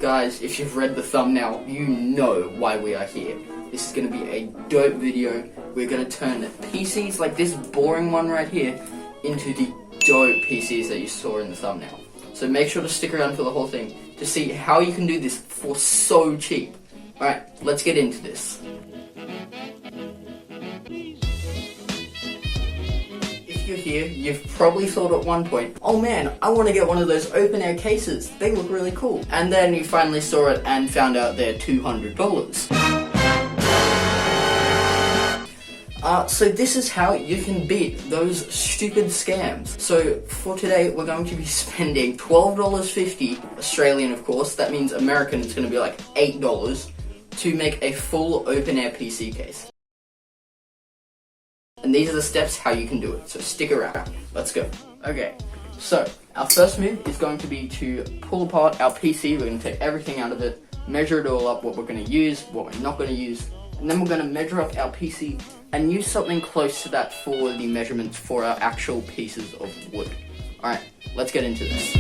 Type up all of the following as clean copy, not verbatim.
Guys, if you've read the thumbnail, you know why we are here. This is going to be a dope video. We're going to turn PCs like this boring one right here into the dope PCs that you saw in the thumbnail. So make sure to stick around for the whole thing to see how you can do this for so cheap. Alright, let's get into this. If you're here, you've probably thought at one point, oh man, I want to get one of those open air cases. They look really cool. And then you finally saw it and found out they're $200. So this is how you can beat those stupid scams. So for today, we're going to be spending $12.50, Australian of course, that means American it's going to be like $8, to make a full open air PC case. And these are the steps how you can do it, so stick around. Let's go. Okay, so our first move is going to be to pull apart our PC. We're going to take everything out of it, measure it all up, what we're going to use, what we're not going to use, and then we're going to measure up our PC and use something close to that for the measurements for our actual pieces of wood. Alright, let's get into this.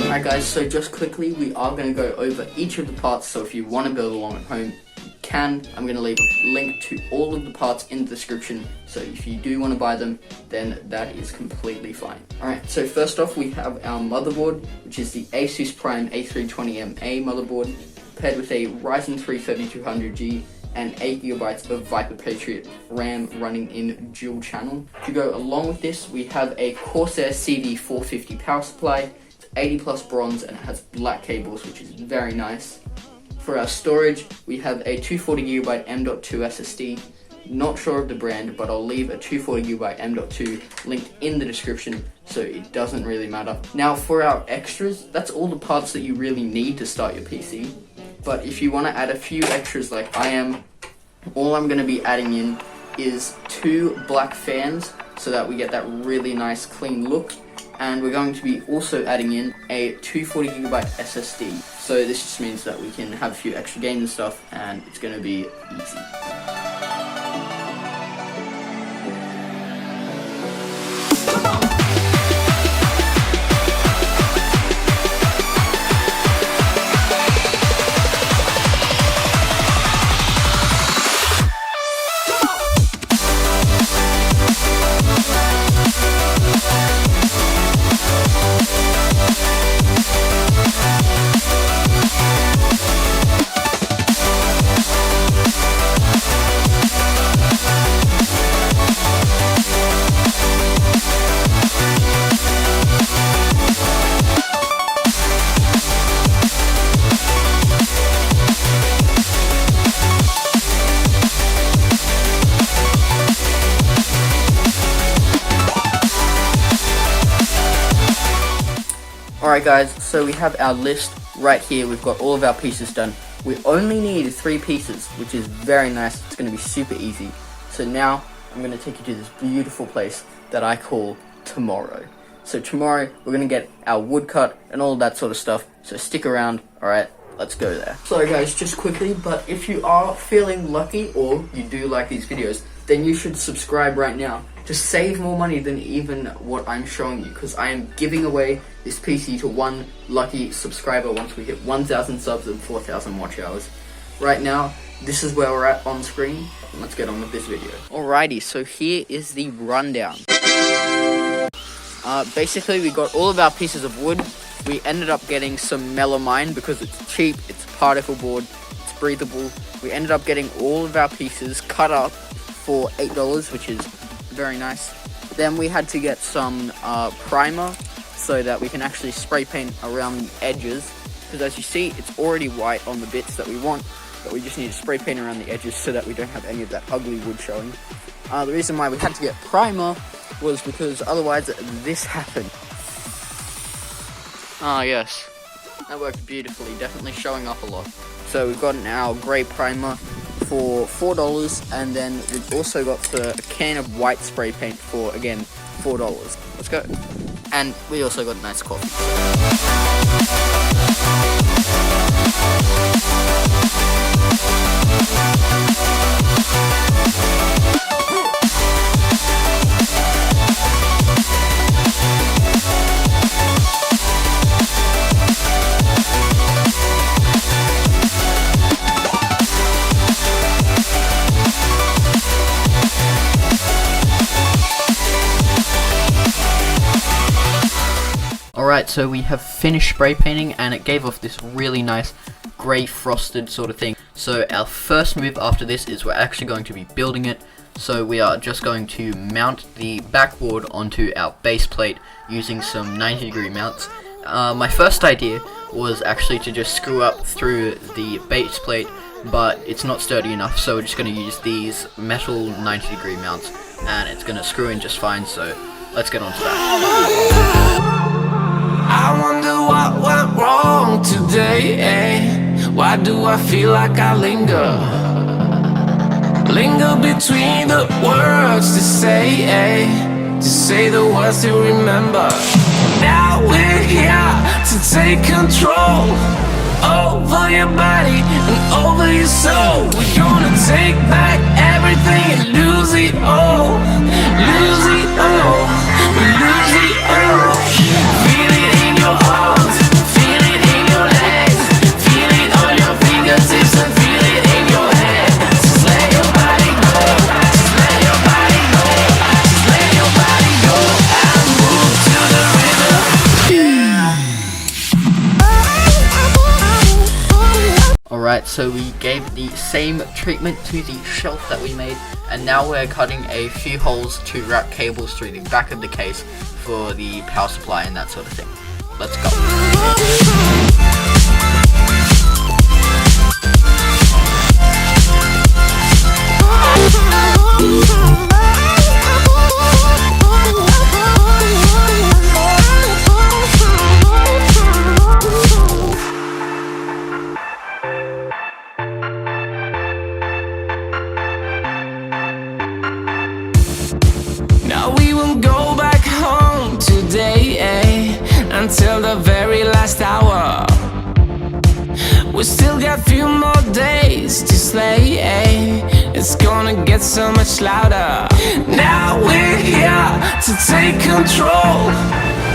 Alright guys, so just quickly, we are going to go over each of the parts, so if you want to build along at home, you can. I'm going to leave a link to all of the parts in the description, so if you do want to buy them, then that is completely fine. Alright, so first off we have our motherboard, which is the Asus Prime A320MA motherboard, paired with a Ryzen 3 3200G and 8GB of Viper Patriot RAM running in dual channel. To go along with this, we have a Corsair CD450 power supply, 80 plus bronze, and it has black cables, which is very nice. For our storage, we have a 240GB M.2 SSD. Not sure of the brand, but I'll leave a 240GB M.2 linked in the description, so it doesn't really matter. Now for our extras, that's all the parts that you really need to start your PC. But if you want to add a few extras like I am, all I'm going to be adding in is 2 black fans, so that we get that really nice clean look. And we're going to be also adding in a 240GB SSD. So this just means that we can have a few extra games and stuff, and it's going to be easy. Alright guys, so we have our list right here. We've got all of our pieces done. We only need 3 pieces, which is very nice. It's going to be super easy. So now I'm going to take you to this beautiful place that I call tomorrow. So tomorrow we're going to get our woodcut and all that sort of stuff. So stick around. Alright, let's go there. Sorry guys, just quickly, but if you are feeling lucky or you do like these videos, then you should subscribe right now to save more money than even what I'm showing you, because I am giving away this PC to one lucky subscriber once we hit 1,000 subs and 4,000 watch hours. Right now, this is where we're at on screen. Let's get on with this video. Alrighty, so here is the rundown. Basically, we got all of our pieces of wood. We ended up getting some melamine because it's cheap, it's particle board, it's breathable. We ended up getting all of our pieces cut up for $8, which is very nice. Then we had to get some primer so that we can actually spray paint around the edges, because as you see, it's already white on the bits that we want, but we just need to spray paint around the edges so that we don't have any of that ugly wood showing. The reason why we had to get primer was because otherwise this happened. Ah, yes. That worked beautifully, definitely showing off a lot. So we've gotten our grey primer for $4, and then we've also got a can of white spray paint for, again, $4. Let's go. And we also got nice coffee. Alright, so we have finished spray painting and it gave off this really nice grey frosted sort of thing. So our first move after this is we're actually going to be building it. So we are just going to mount the backboard onto our base plate using some 90-degree mounts. My first idea was actually to just screw up through the base plate, but it's not sturdy enough, so we're just going to use these metal 90-degree mounts and it's going to screw in just fine. So let's get on to that. I wonder what went wrong today, eh? Why do I feel like I linger? Linger between the words to say, eh? To say the words to remember. Now we're here to take control over your body and over your soul. We're gonna take back everything and lose it all. Lose it all. Lose it all. Feel it in your arms, feel it in your legs, feel it on your fingertips and feel it in your head. Just let your body go, just let your body go, just let your body go and move to the rhythm. Alright, so we gave the same treatment to the shelf that we made, and now we're cutting a few holes to wrap cables through the back of the case for the power supply and that sort of thing. Let's go. Now we won't go back home today, eh? Until the very last hour. We still got few more days to slay, eh? It's gonna get so much louder. Now we're here to take control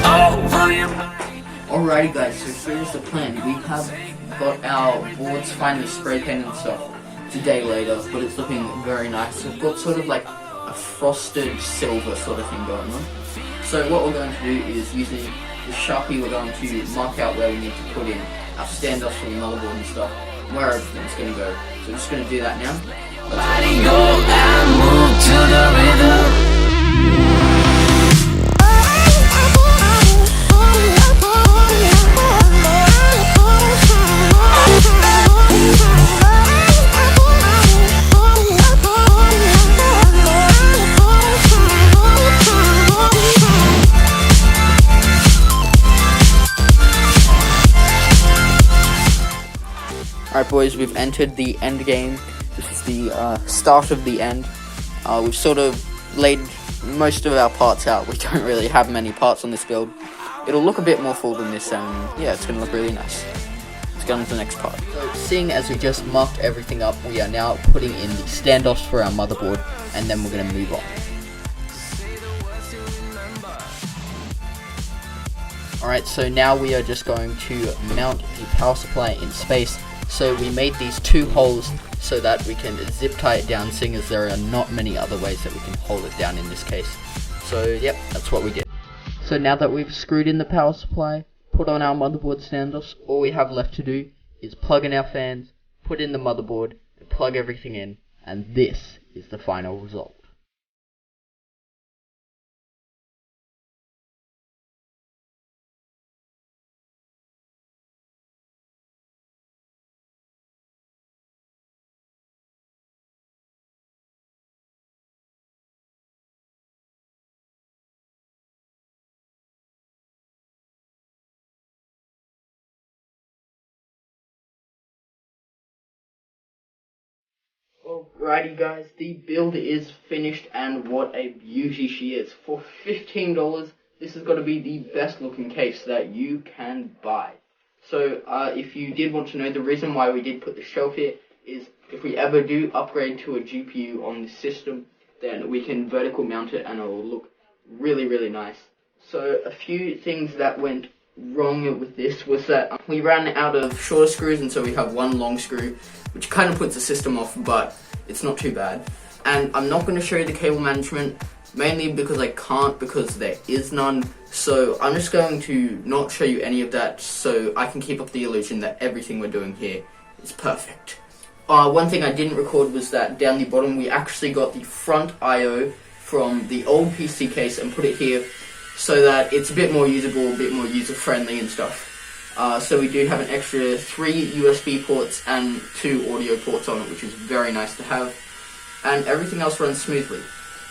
over your body. Alrighty guys, so here's the plan. We have got our boards finally spray painted and stuff. It's a day later, but it's looking very nice. We've got sort of like a frosted silver sort of thing going on. So what we're going to do is, using the Sharpie, we're going to mark out where we need to put in our standoffs for the motherboard and stuff, where everything's going to go. So we're just going to do that now. Body go and move to the rhythm. Alright boys, we've entered the end game. This is the start of the end. We've sort of laid most of our parts out. We don't really have many parts on this build. It'll look a bit more full than this, and yeah, it's going to look really nice. Let's get on to the next part. So, seeing as we just marked everything up, we are now putting in the standoffs for our motherboard, and then we're going to move on. Alright, so now we are just going to mount the power supply in space. So we made these two holes so that we can zip tie it down, seeing as there are not many other ways that we can hold it down in this case. So yep, that's what we did. So now that we've screwed in the power supply, put on our motherboard standoffs, all we have left to do is plug in our fans, put in the motherboard, plug everything in, and this is the final result. Alrighty guys, the build is finished and what a beauty she is. For $15, this has got to be the best looking case that you can buy. So if you did want to know, the reason why we did put the shelf here is if we ever do upgrade to a GPU on the system, then we can vertical mount it and it will look really, really nice. So a few things that went wrong with this was that we ran out of shorter screws, and so we have one long screw, which kind of puts the system off, but it's not too bad. And I'm not going to show you the cable management, mainly because I can't, because there is none. So I'm just going to not show you any of that so I can keep up the illusion that everything we're doing here is perfect. One thing I didn't record was that down the bottom we actually got the front I/O from the old PC case and put it here so that it's a bit more usable, a bit more user-friendly and stuff. So we do have an extra 3 USB ports and 2 audio ports on it, which is very nice to have. And everything else runs smoothly.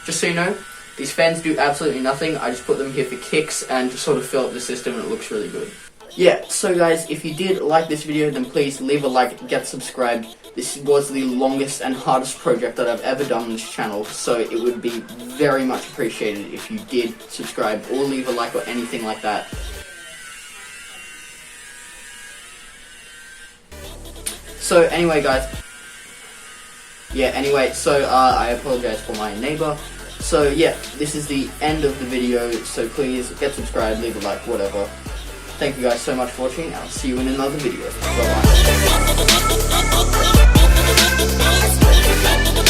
Just so you know, these fans do absolutely nothing. I just put them here for kicks and to sort of fill up the system, and it looks really good. Yeah, so guys, if you did like this video, then please leave a like, get subscribed. This was the longest and hardest project that I've ever done on this channel, so it would be very much appreciated if you did subscribe or leave a like or anything like that. So anyway guys, I apologize for my neighbor. So yeah, this is the end of the video, so please get subscribed, leave a like, whatever. Thank you guys so much for watching, and I'll see you in another video. Bye bye.